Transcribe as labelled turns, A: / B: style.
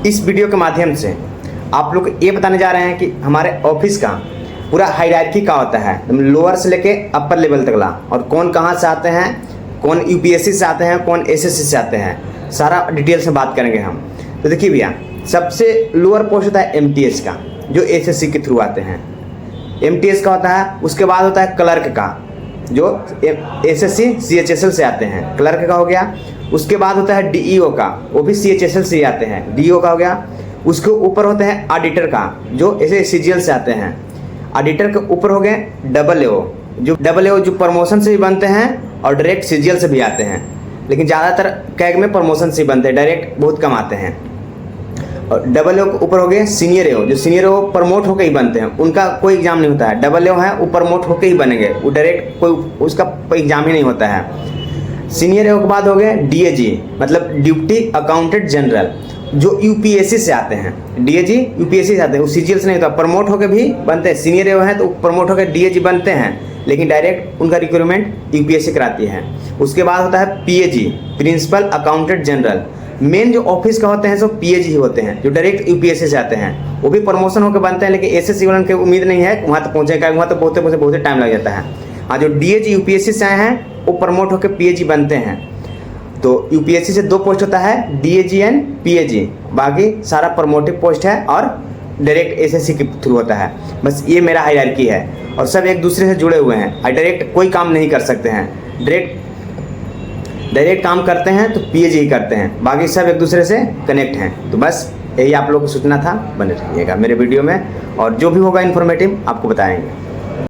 A: इस वीडियो के माध्यम से आप लोग ये बताने जा रहे हैं कि हमारे ऑफिस का पूरा हायरार्की क्या होता है, लोअर से लेके अपर लेवल तक ला, और कौन कहाँ से आते हैं, कौन यूपीएससी से आते हैं, कौन एसएससी से आते हैं, सारा डिटेल से बात करेंगे हम। तो देखिए भैया, सबसे लोअर पोस्ट होता है एमटीएस का, जो एसएससी के थ्रू आते हैं। एमटीएस का होता है, उसके बाद होता है क्लर्क का, जो एसएससी सीएचएसएल से आते हैं, क्लर्क का हो गया। उसके बाद होता है डीईओ का, वो भी सीएचएसएल से ही आते हैं, डीईओ का हो गया। उसके ऊपर होते हैं ऑडिटर का, जो ऐसे सीजीएल से आते हैं। ऑडिटर के ऊपर हो गए डबल एओ जो प्रमोशन से भी बनते हैं और डायरेक्ट सीजीएल से भी आते हैं, लेकिन ज़्यादातर कैग में प्रमोशन से ही बनते हैं, डायरेक्ट बहुत कम आते हैं। और डबल एओ के ऊपर हो गए सीनियर एओ, जो सीनियर एओ प्रमोट होकर ही बनते हैं, उनका कोई एग्जाम नहीं होता है। डबल एओ है, वो प्रमोट होकर ही बनेंगे, वो डायरेक्ट कोई उसका कोई एग्जाम ही नहीं होता है। सीनियर एओ के बाद हो गए डीएजी, मतलब ड्यूटी अकाउंटेंट जनरल, जो यूपीएससी से आते हैं। डीएजी यूपीएससी से आते हैं, वो सीजीएल से नहीं होता, प्रमोट होकर भी बनते हैं। सीनियर एओ है तो प्रमोट होकर डीएजी बनते हैं, लेकिन डायरेक्ट उनका रिक्रूटमेंट यूपीएससी कराती है। उसके बाद होता है PAG, principal accountant general. Main जो ऑफिस का होते हैं सब पीएजी ही होते हैं, जो डायरेक्ट यूपीएससी से आते हैं, वो भी प्रमोशन होकर बनते हैं, लेकिन एसएससी वालों की उम्मीद नहीं है वहाँ तक पहुँचेगा, वहाँ तो बहुत टाइम लग जाता है। हाँ, जो डीएजी यूपीएससी से आए हैं वो प्रमोट होकर पीएजी बनते हैं। तो यूपीएससी से 2 पोस्ट होता है, डीएजी एंड पीएजी, बाकी सारा प्रमोटिव पोस्ट है और डायरेक्ट एसएससी के थ्रू होता है। बस ये मेरा हायरार्की है, और सब एक दूसरे से जुड़े हुए हैं, और डायरेक्ट कोई काम नहीं कर सकते हैं। डायरेक्ट काम करते हैं तो पीएजी ही करते हैं, बाकी सब एक दूसरे से कनेक्ट हैं। तो बस यही आप लोगों को सूचना था, बने रहिएगा मेरे वीडियो में, और जो भी होगा इन्फॉर्मेटिव आपको बताएंगे।